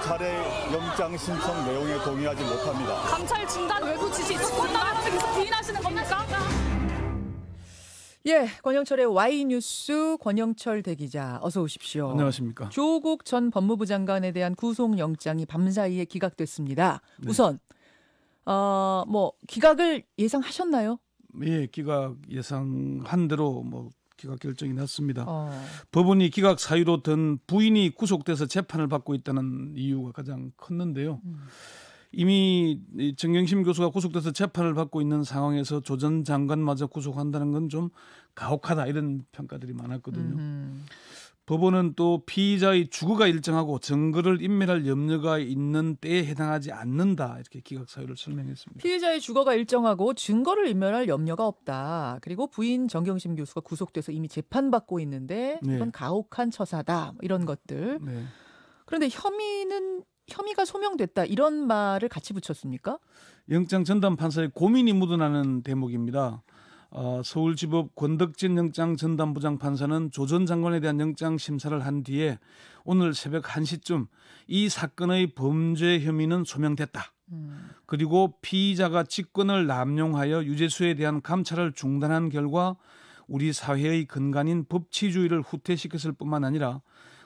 검찰의 영장 신청 내용에 동의하지 못합니다. 감찰 중단 외부 지시 있었다고 계속 부인하시는 겁니까? 예, 권영철의 Y뉴스 권영철 대기자 어서 오십시오. 안녕하십니까. 조국 전 법무부 장관에 대한 구속영장이 밤사이에 기각됐습니다. 네. 우선 기각을 예상하셨나요? 예, 기각 예상한 대로 기각 결정이 났습니다. 어. 법원이 기각 사유로 든 부인이 구속돼서 재판을 받고 있다는 이유가 가장 컸는데요. 이미 정경심 교수가 구속돼서 재판을 받고 있는 상황에서 조 전 장관마저 구속한다는 건 좀 가혹하다 이런 평가들이 많았거든요. 법원은 또 피의자의 주거가 일정하고 증거를 인멸할 염려가 있는 때에 해당하지 않는다 이렇게 기각 사유를 설명했습니다. 피해자의 주거가 일정하고 증거를 인멸할 염려가 없다. 그리고 부인 정경심 교수가 구속돼서 이미 재판받고 있는데 네. 이건 가혹한 처사다. 이런 것들. 네. 그런데 혐의가 소명됐다. 이런 말을 같이 붙였습니까? 영장 전담 판사의 고민이 묻어나는 대목입니다. 서울지법 권덕진 영장 전담부장 판사는 조 전 장관에 대한 영장 심사를 한 뒤에 오늘 새벽 1시쯤 이 사건의 범죄 혐의는 소명됐다. 그리고 피의자가 직권을 남용하여 유죄수에 대한 감찰을 중단한 결과 우리 사회의 근간인 법치주의를 후퇴시켰을 뿐만 아니라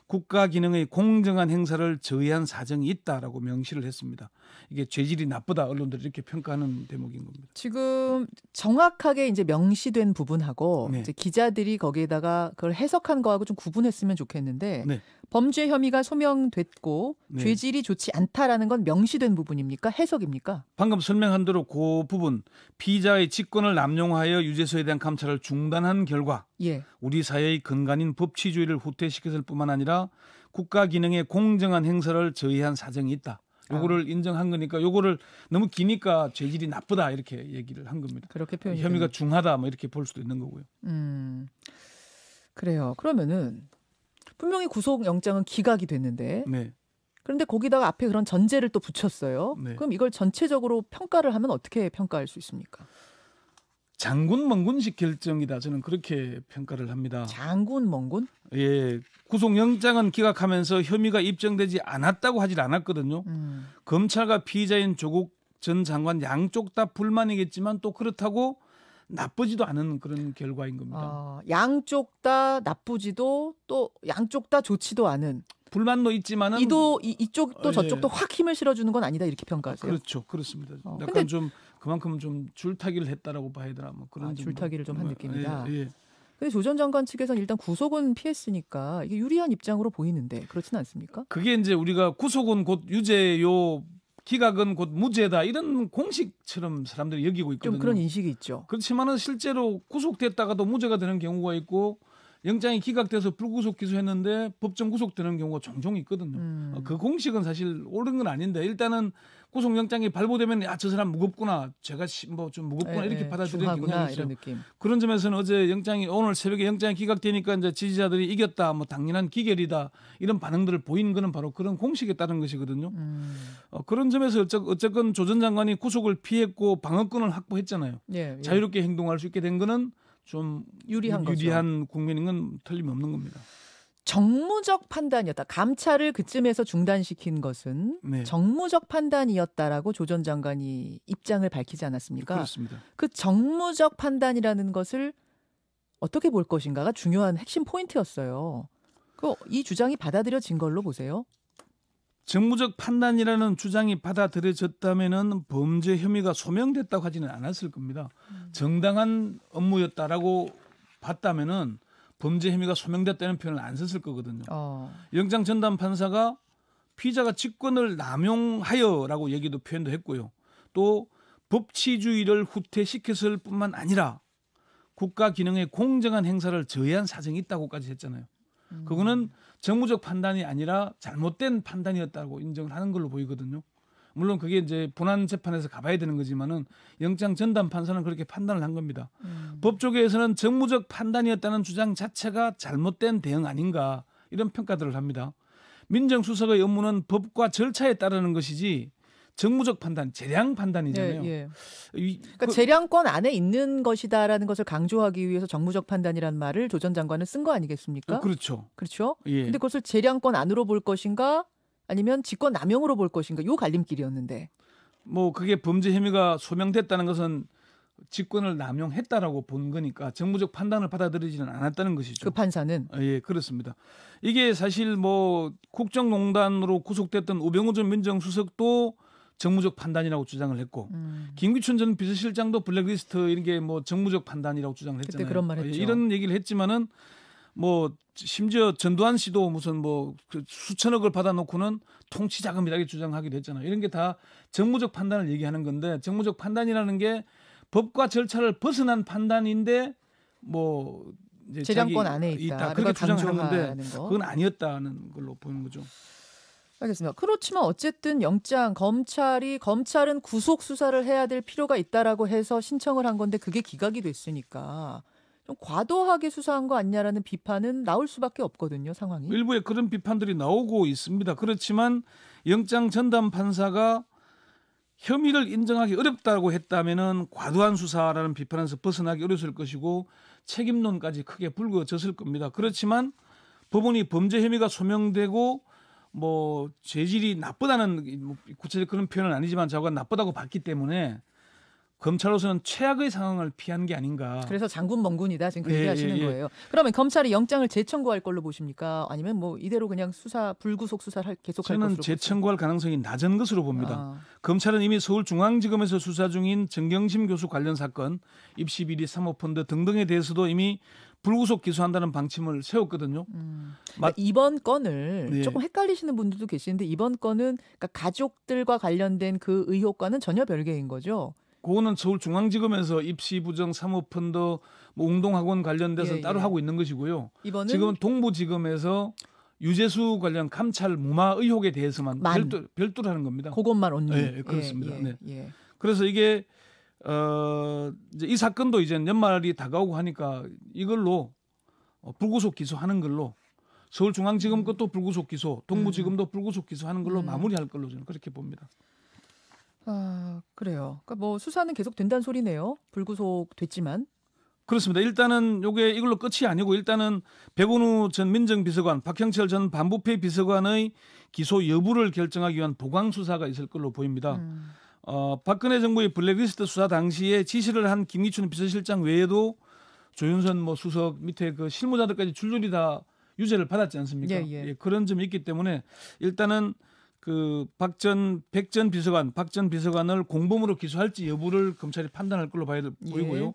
국가 기능의 공정한 행사를 저해한 사정이 있다라고 명시를 했습니다. 이게 죄질이 나쁘다 언론들이 이렇게 평가하는 대목인 겁니다. 지금 정확하게 이제 명시된 부분하고 네. 이제 기자들이 거기에다가 그걸 해석한 거하고 좀 구분했으면 좋겠는데 네. 범죄 혐의가 소명됐고 네. 죄질이 좋지 않다라는 건 명시된 부분입니까? 해석입니까? 방금 설명한 대로 그 부분 피의자의 직권을 남용하여 유죄수에 대한 감찰을 중단한 결과 예. 우리 사회의 근간인 법치주의를 후퇴시켰을 뿐만 아니라 국가 기능의 공정한 행사를 저해한 사정이 있다. 요거를 인정한 거니까 요거를 너무 기니까 죄질이 나쁘다 이렇게 얘기를 한 겁니다. 그렇게 표현이 혐의가 중하다 이렇게 볼 수도 있는 거고요. 그래요. 그러면은 분명히 구속영장은 기각이 됐는데 네. 그런데 거기다가 앞에 그런 전제를 또 붙였어요. 네. 그럼 이걸 전체적으로 평가를 하면 어떻게 평가할 수 있습니까? 장군 멍군식 결정이다. 저는 그렇게 평가를 합니다. 장군 멍군? 예, 구속영장은 기각하면서 혐의가 입증되지 않았다고 하질 않았거든요. 검찰과 피의자인 조국 전 장관 양쪽 다 불만이겠지만 또 그렇다고 나쁘지도 않은 그런 결과인 겁니다. 양쪽 다 나쁘지도 또 양쪽 다 좋지도 않은. 불만도 있지만은 이쪽도 저쪽도 확 힘을 실어주는 건 아니다 이렇게 평가하세요. 그렇죠, 그렇습니다. 약간 근데, 좀 그만큼 좀 줄타기를 했다라고 봐야 되나 그런 줄타기를 좀 한 느낌이다. 예. 근데 조 전 장관 측에서는 일단 구속은 피했으니까 이게 유리한 입장으로 보이는데 그렇지는 않습니까? 그게 이제 우리가 구속은 곧 유죄요, 기각은 곧 무죄다 이런 공식처럼 사람들이 여기고 있거든요. 좀 그런 인식이 있죠. 그렇지만은 실제로 구속됐다가도 무죄가 되는 경우가 있고 영장이 기각돼서 불구속 기소했는데 법정 구속되는 경우가 종종 있거든요. 그 공식은 사실 옳은 건 아닌데 일단은 구속영장이 발부되면 저 사람 무겁구나, 제가 좀 무겁구나 이렇게 받아들이는 경향이 있어요. 이런 느낌. 그런 점에서는 어제 오늘 새벽에 영장이 기각되니까 이제 지지자들이 이겼다, 당연한 기결이다 이런 반응들을 보이는 거는 바로 그런 공식에 따른 것이거든요. 그런 점에서 어쨌건 조 전 장관이 구속을 피했고 방어권을 확보했잖아요. 예. 자유롭게 행동할 수 있게 된 거는 좀 유리한 국면인 건 틀림없는 겁니다. 정무적 판단이었다. 감찰을 그쯤에서 중단시킨 것은 네. 정무적 판단이었다라고 조 전 장관이 입장을 밝히지 않았습니까? 그렇습니다. 그 정무적 판단이라는 것을 어떻게 볼 것인가가 중요한 핵심 포인트였어요. 이 주장이 받아들여진 걸로 보세요. 정무적 판단이라는 주장이 받아들여졌다면은 범죄 혐의가 소명됐다고 하지는 않았을 겁니다. 정당한 업무였다라고 봤다면은 범죄 혐의가 소명됐다는 표현을 안 썼을 거거든요. 영장 전담 판사가 피의자가 직권을 남용하여라고 얘기도 표현도 했고요. 또 법치주의를 후퇴시켰을 뿐만 아니라 국가 기능의 공정한 행사를 저해한 사정이 있다고까지 했잖아요. 그거는 정무적 판단이 아니라 잘못된 판단이었다고 인정을 하는 걸로 보이거든요. 물론 그게 이제 본안 재판에서 가봐야 되는 거지만은 영장 전담 판사는 그렇게 판단을 한 겁니다. 법조계에서는 정무적 판단이었다는 주장 자체가 잘못된 대응 아닌가 이런 평가들을 합니다. 민정수석의 업무는 법과 절차에 따르는 것이지 정무적 판단, 재량 판단이잖아요. 예. 그러니까 재량권 안에 있는 것이다라는 것을 강조하기 위해서 정무적 판단이라는 말을 조 전 장관은 쓴 거 아니겠습니까? 그렇죠. 그렇죠. 예. 근데 그것을 재량권 안으로 볼 것인가? 아니면 직권 남용으로 볼 것인가 요 갈림길이었는데. 뭐 그게 범죄 혐의가 소명됐다는 것은 직권을 남용했다라고 본 거니까 정무적 판단을 받아들이지는 않았다는 것이죠. 그 판사는 예, 그렇습니다. 이게 사실 뭐 국정농단으로 구속됐던 우병우 전 민정수석도 정무적 판단이라고 주장을 했고 김기춘 전 비서실장도 블랙리스트 이런 게 뭐 정무적 판단이라고 주장을 했잖아요. 그때 그런 말 했죠. 이런 얘기를 했지만은 뭐 심지어 전두환 씨도 무슨 뭐 그 수천억을 받아놓고는 통치 자금이라 고 주장하기도 했잖아요. 이런 게 다 정무적 판단을 얘기하는 건데 정무적 판단이라는 게 법과 절차를 벗어난 판단인데 뭐 이제 재량권 자기 안에 있다. 그렇게 주장하는데 강조하는 거. 그건 아니었다는 걸로 보이는 거죠. 알겠습니다. 그렇지만 어쨌든 검찰은 구속 수사를 해야 될 필요가 있다라고 해서 신청을 한 건데 그게 기각이 됐으니까 좀 과도하게 수사한 거 아니냐라는 비판은 나올 수밖에 없거든요, 상황이. 일부에 그런 비판들이 나오고 있습니다. 그렇지만 영장 전담 판사가 혐의를 인정하기 어렵다고 했다면은 과도한 수사라는 비판에서 벗어나기 어려웠을 것이고 책임론까지 크게 불거졌을 겁니다. 그렇지만 법원이 범죄 혐의가 소명되고 뭐 죄질이 나쁘다는 뭐 구체적 그런 표현은 아니지만 저가 나쁘다고 봤기 때문에 검찰로서는 최악의 상황을 피한 게 아닌가. 그래서 장군 멍군이다 지금 그 예, 얘기하시는 예, 예. 거예요. 그러면 검찰이 영장을 재청구할 걸로 보십니까? 아니면 뭐 이대로 그냥 수사 불구속 수사를 계속할 저는 것으로 재청구할 가능성이 낮은 것으로 봅니다. 아. 검찰은 이미 서울중앙지검에서 수사 중인 정경심 교수 관련 사건, 입시 비리 사모펀드 등등에 대해서도 이미 불구속 기소한다는 방침을 세웠거든요. 그러니까 이번 건을 예. 조금 헷갈리시는 분들도 계시는데 이번 건은 그러니까 가족들과 관련된 그 의혹과는 전혀 별개인 거죠. 그거는 서울중앙지검에서 입시 부정 사모펀드 뭐 웅동학원 관련돼서 예, 따로 예. 하고 있는 것이고요. 이번은 지금은 동부지검에서 유재수 관련 감찰 무마 의혹에 대해서만 별도로 하는 겁니다. 그것만 언니. 예, 그렇습니다. 네. 예. 그래서 이게 이제 이 사건도 이제 연말이 다가오고 하니까 이걸로 불구속 기소하는 걸로 서울중앙지검 것도 불구속 기소, 동부지검도 불구속 기소하는 걸로 마무리할 걸로 저는 그렇게 봅니다. 아 그래요. 그러니까 뭐 수사는 계속 된다는 소리네요. 불구속 됐지만. 그렇습니다. 일단은 요게 이걸로 끝이 아니고 일단은 백운우 전 민정비서관, 박형철 전 반부패 비서관의 기소 여부를 결정하기 위한 보강 수사가 있을 걸로 보입니다. 박근혜 정부의 블랙리스트 수사 당시에 지시를 한 김기춘 비서실장 외에도 조윤선 뭐 수석 밑에 그 실무자들까지 줄줄이 다 유죄를 받았지 않습니까? 예. 그런 점이 있기 때문에 일단은 그 박 전 비서관을 공범으로 기소할지 여부를 검찰이 판단할 걸로 보이고요.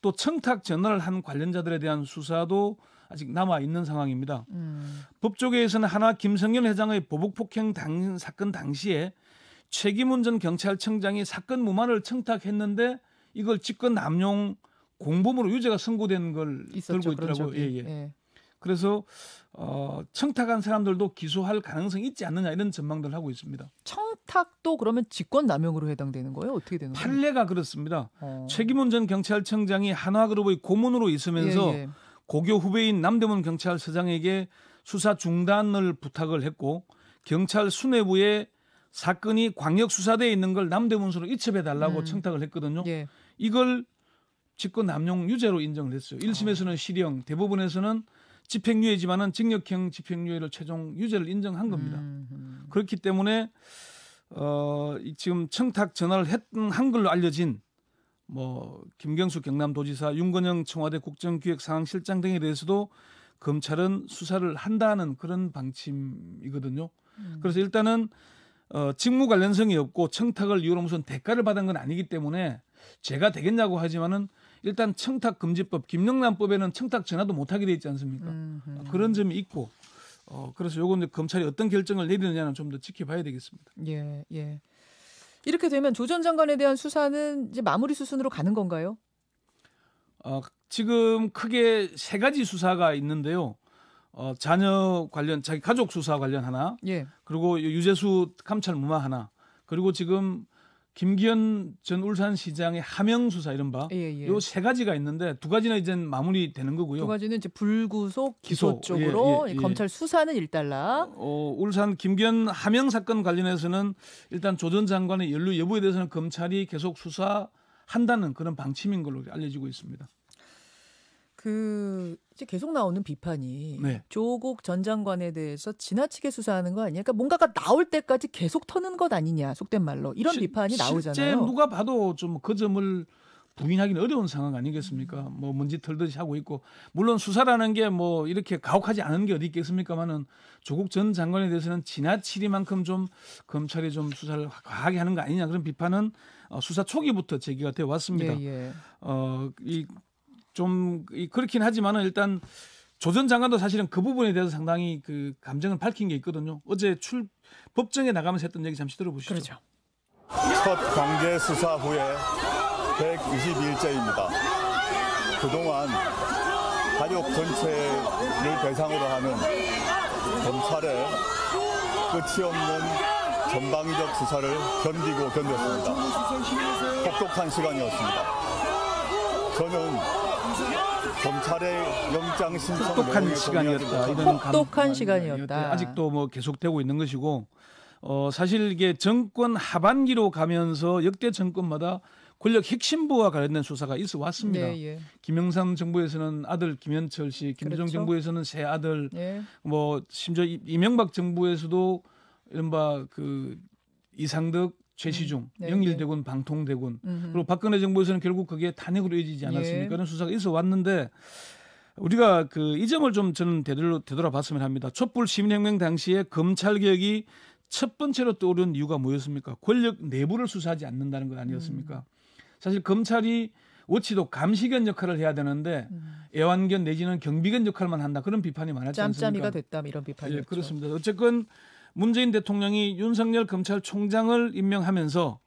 또 청탁 전화를 한 관련자들에 대한 수사도 아직 남아 있는 상황입니다. 법조계에서는 하나 김성현 회장의 보복 폭행 사건 당시에 최기문 전 경찰청장이 사건 무마를 청탁했는데 이걸 직권 남용 공범으로 유죄가 선고된 걸 있었죠, 들고 있더라고요. 그런 적이. 예. 그래서 청탁한 사람들도 기소할 가능성이 있지 않느냐 이런 전망들을 하고 있습니다. 청탁도 그러면 직권남용으로 해당되는 거예요? 어떻게 되는 거예요? 판례가 그렇습니다. 최기문 전 경찰청장이 한화그룹의 고문으로 있으면서 예. 고교 후배인 남대문 경찰서장에게 수사 중단을 부탁을 했고 경찰 수뇌부에 사건이 광역수사대에 있는 걸 남대문서로 이첩해달라고 청탁을 했거든요. 예. 이걸 직권남용 유죄로 인정을 했어요. 1심에서는 실형, 대법원에서는 집행유예지만은 징역형 집행유예를 최종 유죄를 인정한 겁니다. 그렇기 때문에 지금 청탁 전화를 한 걸로 알려진 뭐 김경수 경남도지사, 윤건영 청와대 국정기획상황실장 등에 대해서도 검찰은 수사를 한다는 그런 방침이거든요. 그래서 일단은 직무 관련성이 없고 청탁을 이유로 무슨 대가를 받은 건 아니기 때문에 죄가 되겠냐고 하지만은 일단 청탁금지법 김영란법에는 청탁 전화도 못하게 돼 있지 않습니까? 그런 점이 있고 그래서 요건 검찰이 어떤 결정을 내리느냐는 좀 더 지켜봐야 되겠습니다. 예. 이렇게 되면 조 전 장관에 대한 수사는 이제 마무리 수순으로 가는 건가요? 지금 크게 세 가지 수사가 있는데요. 자녀 관련 자기 가족 수사 관련 하나, 예. 그리고 유재수 감찰 무마 하나, 그리고 지금 김기현 전 울산시장의 하명 수사 이른바 예. 요 세 가지가 있는데 두 가지는 이제 마무리되는 거고요. 두 가지는 이제 불구속 기소 쪽으로 예. 검찰 수사는 일단락. 울산 김기현 하명 사건 관련해서는 일단 조 전 장관의 연루 여부에 대해서는 검찰이 계속 수사한다는 그런 방침인 걸로 알려지고 있습니다. 이제 계속 나오는 비판이 네. 조국 전 장관에 대해서 지나치게 수사하는 거 아니야? 그러니까 뭔가가 나올 때까지 계속 터는 것 아니냐, 속된 말로 이런 비판이 나오잖아요. 실제 누가 봐도 좀 그 점을 부인하기는 어려운 상황 아니겠습니까? 뭐 먼지 털듯이 하고 있고, 물론 수사라는 게 뭐 이렇게 가혹하지 않은 게 어디 있겠습니까만은 조국 전 장관에 대해서는 지나치리만큼 좀 검찰이 좀 수사를 과하게 하는 거 아니냐, 그런 비판은 수사 초기부터 제기가 되어 왔습니다. 예. 그렇긴 하지만은 일단 조 전 장관도 사실은 그 부분에 대해서 상당히 그 감정을 밝힌 게 있거든요. 어제 법정에 나가면서 했던 얘기 잠시 들어보시죠. 그렇죠. 첫 강제 수사 후에 120일째입니다. 그동안 가족 전체를 대상으로 하는 검찰의 끝이 없는 전방위적 수사를 견디고 견뎠습니다. 혹독한 시간이었습니다. 저는 검찰의 영장 신청 혹독한 내용에 시간이었다. 동의하지 이런 혹독한 시간이었다. 아직도 뭐 계속되고 있는 것이고, 사실 이게 정권 하반기로 가면서 역대 정권마다 권력 핵심부와 관련된 수사가 있어 왔습니다. 예. 김영삼 정부에서는 아들 김현철 씨, 김대중 그렇죠. 정부에서는 새 아들, 예. 뭐 심지어 이명박 정부에서도 이른바 그 이상득, 최시중, 네, 영일대군, 방통대군, 그리고 박근혜 정부에서는 결국 그게 탄핵으로 이어지지 않았습니까? 예. 그런 수사가 있어 왔는데, 우리가 이 점을 좀 저는 되돌아봤으면 합니다. 촛불 시민혁명 당시에 검찰 개혁이 첫 번째로 떠오른 이유가 뭐였습니까? 권력 내부를 수사하지 않는다는 것 아니었습니까? 사실 검찰이 어찌도 감시견 역할을 해야 되는데 애완견 내지는 경비견 역할만 한다, 그런 비판이 많았지 않습니까? 짬짬이가 됐다, 이런 비판이었죠. 예, 그렇습니다. 어쨌건 문재인 대통령이 윤석열 검찰총장을 임명하면서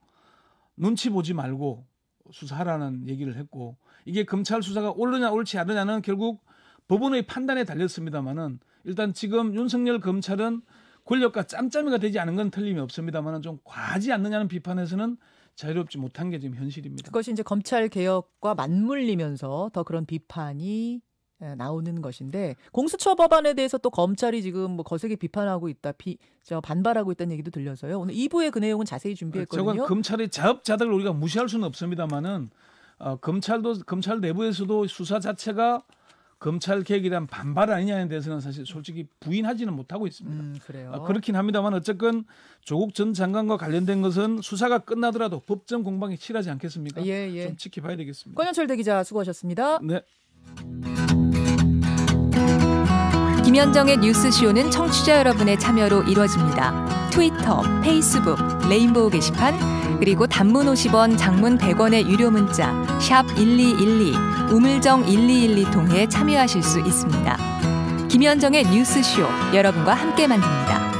눈치 보지 말고 수사하라는 얘기를 했고, 이게 검찰 수사가 옳느냐 옳지 않느냐는 결국 법원의 판단에 달렸습니다만은, 일단 지금 윤석열 검찰은 권력과 짬짬이가 되지 않은 건 틀림이 없습니다만은 좀 과하지 않느냐는 비판에서는 자유롭지 못한 게 지금 현실입니다. 그것이 이제 검찰 개혁과 맞물리면서 더 그런 비판이 나오는 것인데, 공수처 법안에 대해서 또 검찰이 지금 뭐 거세게 비판하고 있다, 반발하고 있다는 얘기도 들려서요. 오늘 2부에 그 내용은 자세히 준비했거든요. 저건 검찰의 자업자득을 우리가 무시할 수는 없습니다만은, 검찰 내부에서도 수사 자체가 검찰 개혁에 대한 반발 아니냐에 대해서는 사실 솔직히 부인하지는 못하고 있습니다. 그래요. 그렇긴 합니다만 어쨌건 조국 전 장관과 관련된 것은 수사가 끝나더라도 법정 공방이 치러지 않겠습니까? 예. 좀 지켜봐야 되겠습니다. 권현철 대기자 수고하셨습니다. 네. 김현정의 뉴스쇼는 청취자 여러분의 참여로 이루어집니다. 트위터, 페이스북, 레인보우 게시판, 그리고 단문 50원, 장문 100원의 유료 문자 샵 1212, 우물정 1212 통해 참여하실 수 있습니다. 김현정의 뉴스쇼, 여러분과 함께 만듭니다.